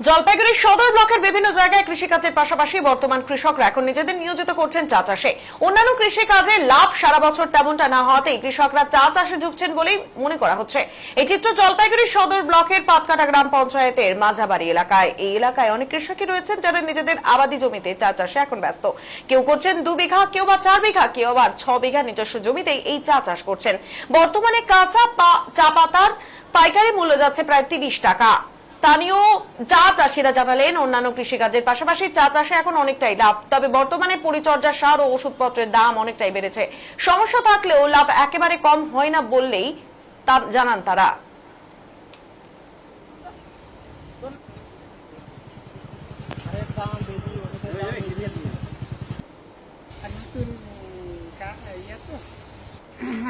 জলপাইগুড়ি সদর ব্লকের বিভিন্ন জায়গায় কৃষিকাজের পাশাপাশি বর্তমান কৃষকরা এখন নিজেদের নিয়োজিত করছেন চা চাষে। অন্যান্য কৃষিকাজে লাভ সারা বছর তেমনটা না হওয়াতেই কৃষকরা চা চাষে ঝুঁকছেন বলেই মনে করা হচ্ছে। এই চিত্র জলপাইগুড়ি সদর ব্লকের পাতকাটা গ্রাম পঞ্চায়েতের মাঝাবাড়ি এলাকায়। এই এলাকায় অনেক কৃষকই রয়েছেন যারা নিজেদের আবাদি জমিতে চা চাষে এখন ব্যস্ত। কেউ করছেন 2 বিঘা, কেউ বা 4 বিঘা, কেউ আবার 6 বিঘা নিজস্ব জমিতেই এই চা চাষ করছেন। বর্তমানে কাঁচা চা পাতার পাইকারি মূল্য যাচ্ছে প্রায় 30 টাকা। স্থানীয় চা চাষিরা জানালেন, অন্যান্য কৃষিকাজের পাশাপাশি চা চাষে এখন অনেকটাই লাভ, তবে বর্তমানে পরিচর্যা, সার ও ওষুধপত্রের দাম অনেকটাই বেড়েছে। সমস্যা থাকলেও লাভ একেবারে কম হয় না বললেই তা জানান তারা।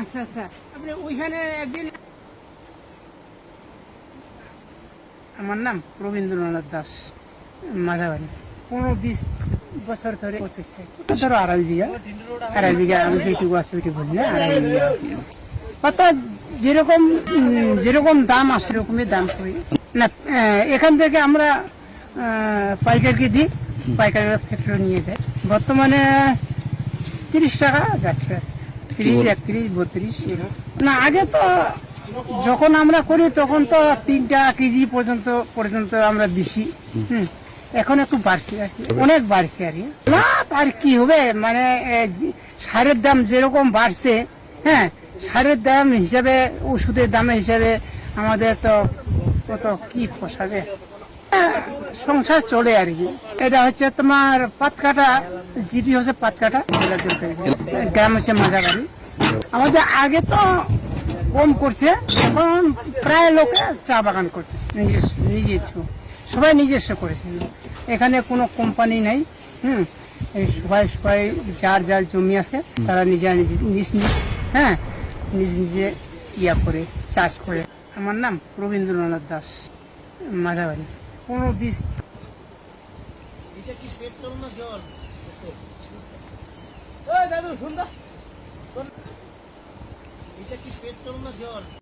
আচ্ছা আচ্ছা, আপনি ওইখানে একদিন। আমার নাম রবীন্দ্রনাথ দাস, মাঝাবাড়ি। 15-20 বছর ধরে করতেছে। ধরো 2.5 বিঘা আমি যেটুকু আছে ওইটুকু বলি না, 2.5 বিঘা। অর্থাৎ যেরকম দাম আসে সেরকমই দাম করি না। এখান থেকে আমরা পাইকারকে দিই, পাইকাররা ফ্যাক্টরি নিয়ে যায়। বর্তমানে 30 টাকা যাচ্ছে, 30, 31, 32 না। আগে তো যখন আমরা করি তখন তো 3 কেজি পর্যন্ত আমরা দিছি। এখন একটু বাড়ছে আর কি, অনেক বাড়ছে আর কি। লাভ আর কি হবে, মানে সারের দাম যেরকম বাড়ছে, হ্যাঁ, সারের দাম হিসাবে, ওষুধের দাম হিসাবে আমাদের তো কত কি পোষাবে, সংসার চলে আর কি। এটা হচ্ছে তোমার পাতকাটা, জিপি হচ্ছে পাতকাটা, গ্রাম হচ্ছে মাঝাবাড়ি। আমাদের আগে তো কম করছে, এখন প্রায় লোকে চা বাগান করতেছে নিজস্ব, সবাই নিজস্ব করেছে। এখানে কোনো কোম্পানি নাই। এই সবাই যার জমি আছে তারা নিজ নিজে ইয়া করে চাষ করে। আমার নাম রবীন্দ্রনাথ দাস, মাঝাবাড়ি। 15-20। এটা কি পেট্রোল না জল? এটা কি পেট্রোল না জল?